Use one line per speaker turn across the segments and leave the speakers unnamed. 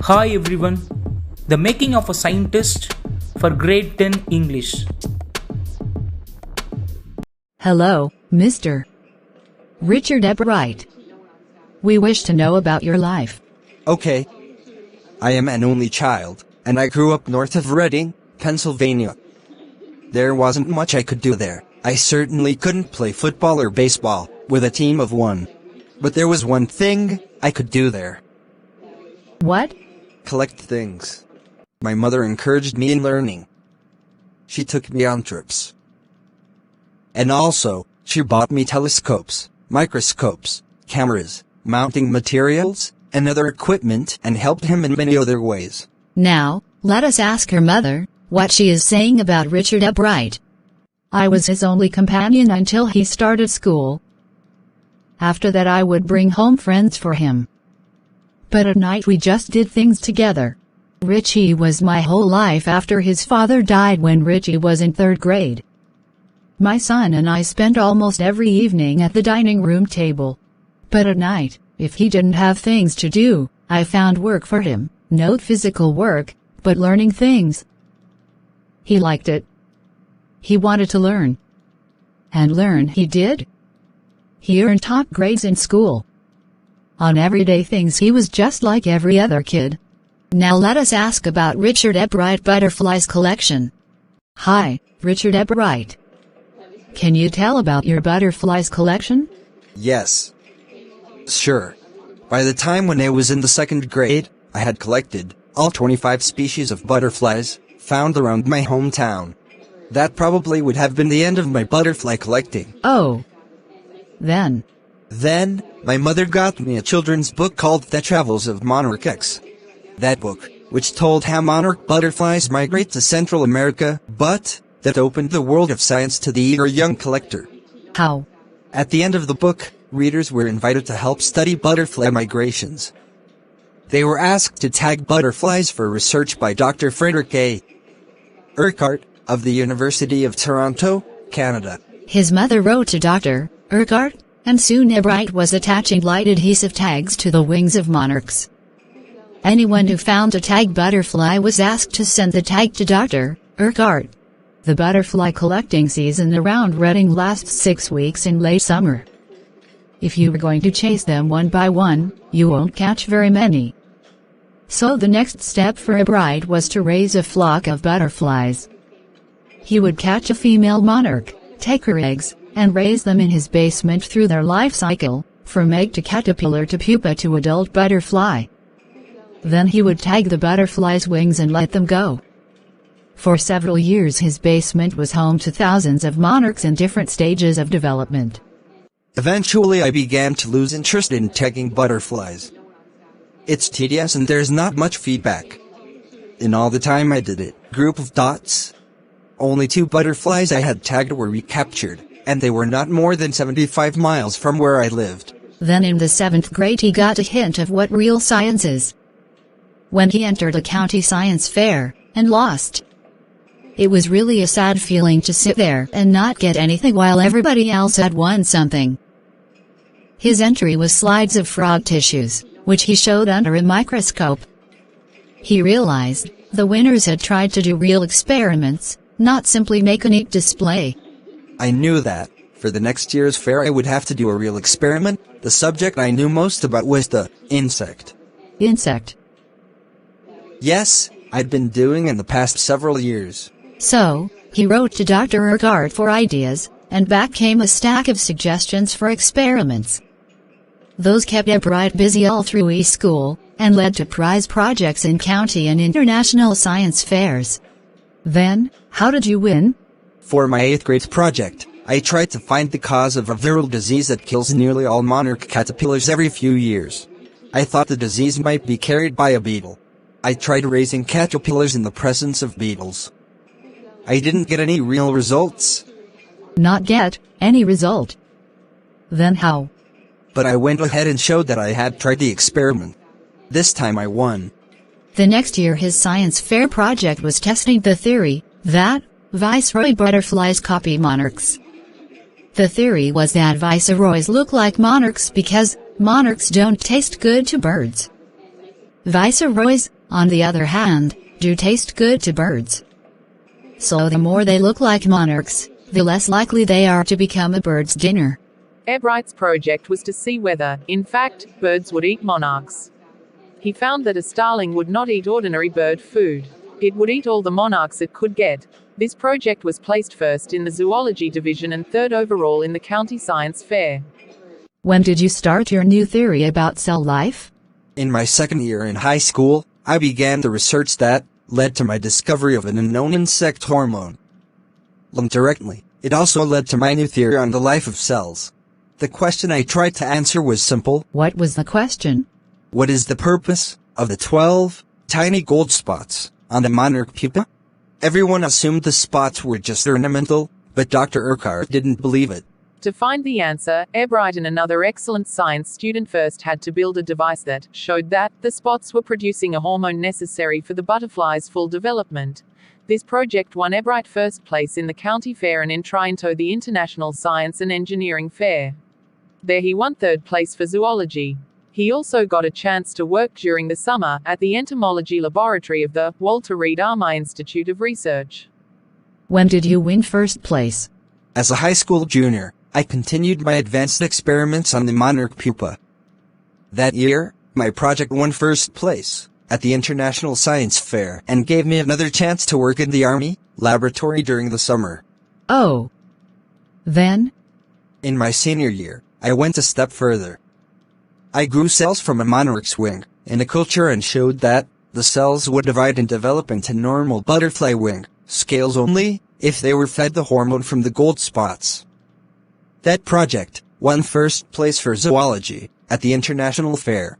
Hi everyone, the making of a scientist for grade 10 English.
Hello, Mr. Richard Epwright. We wish to know about your life.
Okay. I am an only child, and I grew up north of Reading, Pennsylvania. There wasn't much I could do there. I certainly couldn't play football or baseball with a team of one. But there was one thing I could do there.
What?
Collect things. My mother encouraged me in learning. She took me on trips. And also, she bought me telescopes, microscopes, cameras, mounting materials, and other equipment, and helped him in many other ways.
Now, let us ask her mother what she is saying about Richard Epwright. I was his only companion until he started school. After that I would bring home friends for him. But at night we just did things together. Richie was my whole life after his father died when Richie was in 3rd grade. My son and I spent almost every evening at the dining room table. But at night, if he didn't have things to do, I found work for him, not physical work, but learning things. He liked it. He wanted to learn. And learn he did. He earned top grades in school. On everyday things he was just like every other kid. Now let us ask about Richard Epwright Butterflies collection. Hi, Richard Epwright. Can you tell about your butterflies collection?
Yes. Sure. By the time when I was in the 2nd grade, I had collected all 25 species of butterflies found around my hometown. That probably would have been the end of my butterfly collecting.
Oh. Then,
my mother got me a children's book called The Travels of Monarch X. That book, which told how monarch butterflies migrate to Central America, but that opened the world of science to the eager young collector.
how?
At the end of the book, readers were invited to help study butterfly migrations. They were asked to tag butterflies for research by Dr. Frederick A. Urquhart of the University of Toronto, Canada.
His mother wrote to Dr. Urquhart, and soon Epwright was attaching light adhesive tags to the wings of monarchs. Anyone who found a tag butterfly was asked to send the tag to Dr. Urquhart. The butterfly collecting season around Reading lasts 6 weeks in late summer. If you are going to chase them one by one, you won't catch very many. So the next step for Epwright was to raise a flock of butterflies. He would catch a female monarch, take her eggs, and raise them in his basement through their life cycle, from egg to caterpillar to pupa to adult butterfly. Then he would tag the butterfly's wings and let them go. For several years his basement was home to thousands of monarchs in different stages of development.
Eventually I began to lose interest in tagging butterflies. It's tedious and there's not much feedback. In all the time I did it, group of dots. Only 2 butterflies I had tagged were recaptured, and they were not more than 75 miles from where I lived.
Then in the 7th grade he got a hint of what real science is. When he entered a county science fair, and lost. It was really a sad feeling to sit there and not get anything while everybody else had won something. His entry was slides of frog tissues, which he showed under a microscope. He realized the winners had tried to do real experiments, not simply make a neat display.
I knew that, for the next year's fair I would have to do a real experiment. The subject I knew most about was the insect.
Insect.
Yes, I'd been doing in the past several years.
So, he wrote to Dr. Urquhart for ideas, and back came a stack of suggestions for experiments. Those kept Epwright busy all through e-school, and led to prize projects in county and international science fairs. Then, how did you win?
For my 8th grade project, I tried to find the cause of a viral disease that kills nearly all monarch caterpillars every few years. I thought the disease might be carried by a beetle. I tried raising caterpillars in the presence of beetles. I didn't get any real results.
Not get any result. Then how?
But I went ahead and showed that I had tried the experiment. This time I won.
The next year his science fair project was testing the theory that viceroy butterflies copy monarchs. The theory was that viceroys look like monarchs because monarchs don't taste good to birds. Viceroys, on the other hand, do taste good to birds. So the more they look like monarchs, the less likely they are to become a bird's dinner.
Ebright's project was to see whether, in fact, birds would eat monarchs. He found that a starling would not eat ordinary bird food. It would eat all the monarchs it could get. This project was placed first in the zoology division and third overall in the county science fair.
When did you start your new theory about cell life?
In my second year in high school, I began the research that led to my discovery of an unknown insect hormone. Linked directly, it also led to my new theory on the life of cells. The question I tried to answer was simple.
What was the question?
What is the purpose of the 12 tiny gold spots on the monarch pupa? Everyone assumed the spots were just ornamental, but Dr. Urquhart didn't believe it.
To find the answer, Ebright and another excellent science student first had to build a device that showed that the spots were producing a hormone necessary for the butterfly's full development. This project won Ebright first place in the county fair and in Trinto the International Science and Engineering Fair. There he won third place for zoology. He also got a chance to work during the summer at the entomology laboratory of the Walter Reed Army Institute of Research.
When did you win first place?
As a high school junior, I continued my advanced experiments on the monarch pupa. That year, my project won first place at the International Science Fair and gave me another chance to work in the Army laboratory during the summer.
Oh. Then?
In my senior year, I went a step further. I grew cells from a monarch's wing in a culture and showed that the cells would divide and develop into normal butterfly wing scales only if they were fed the hormone from the gold spots. That project won first place for zoology at the International Fair.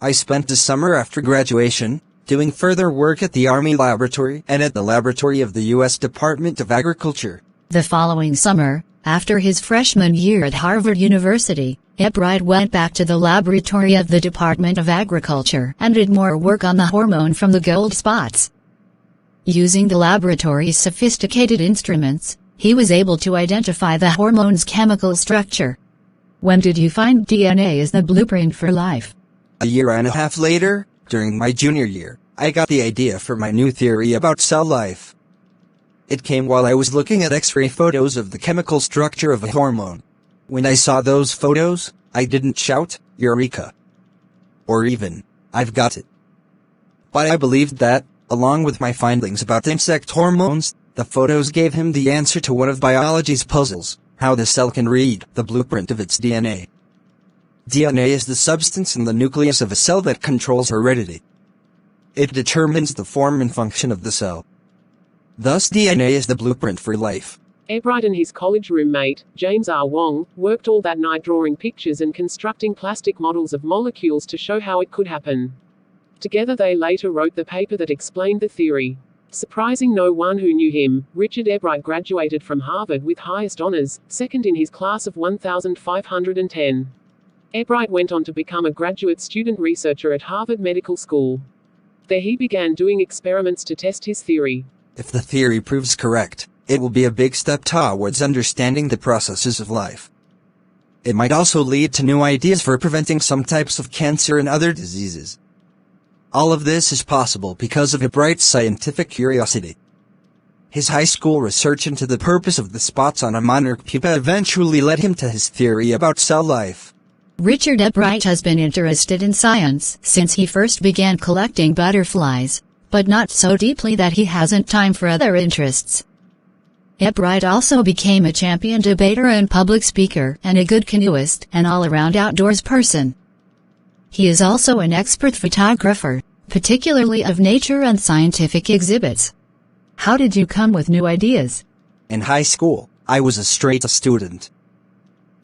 I spent the summer after graduation doing further work at the Army Laboratory and at the laboratory of the U.S. Department of Agriculture.
The following summer, after his freshman year at Harvard University, Ebright went back to the laboratory of the Department of Agriculture and did more work on the hormone from the gold spots. Using the laboratory's sophisticated instruments, he was able to identify the hormone's chemical structure. When did you find DNA as the blueprint for life?
A year and a half later, during my junior year, I got the idea for my new theory about cell life. It came while I was looking at X-ray photos of the chemical structure of a hormone. When I saw those photos, I didn't shout, "Eureka!" or even, "I've got it." But I believed that, along with my findings about insect hormones, the photos gave him the answer to one of biology's puzzles, how the cell can read the blueprint of its DNA. DNA is the substance in the nucleus of a cell that controls heredity. It determines the form and function of the cell. Thus DNA is the blueprint for life.
Ebright and his college roommate, James R. Wong, worked all that night drawing pictures and constructing plastic models of molecules to show how it could happen. Together they later wrote the paper that explained the theory. Surprising no one who knew him, Richard Ebright graduated from Harvard with highest honors, second in his class of 1,510. Ebright went on to become a graduate student researcher at Harvard Medical School. There he began doing experiments to test his theory.
If the theory proves correct, it will be a big step towards understanding the processes of life. It might also lead to new ideas for preventing some types of cancer and other diseases. All of this is possible because of Ebright's scientific curiosity. His high school research into the purpose of the spots on a monarch pupa eventually led him to his theory about cell life.
Richard Ebright has been interested in science since he first began collecting butterflies, but not so deeply that he hasn't time for other interests. Ebright also became a champion debater and public speaker and a good canoeist and all-around outdoors person. He is also an expert photographer, particularly of nature and scientific exhibits. How did you come with new ideas?
In high school, I was a straight A student.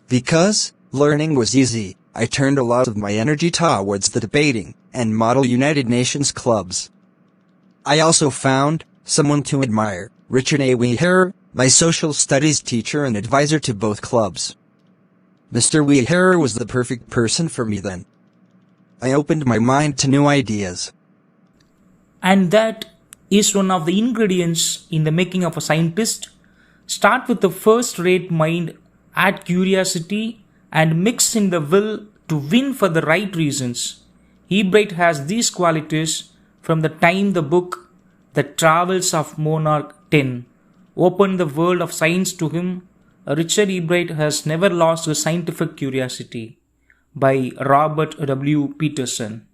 Because learning was easy, I turned a lot of my energy towards the debating and model United Nations clubs. I also found someone to admire, Richard A. Wieherer, my social studies teacher and advisor to both clubs. Mr. Wieherer was the perfect person for me then. I opened my mind to new ideas.
And that is one of the ingredients in the making of a scientist. Start with the first-rate mind, add curiosity, and mix in the will to win for the right reasons. Ebright has these qualities from the time the book The Travels of Monarch 10 opened the world of science to him. Richard Ebright has never lost his scientific curiosity. By Robert W. Peterson.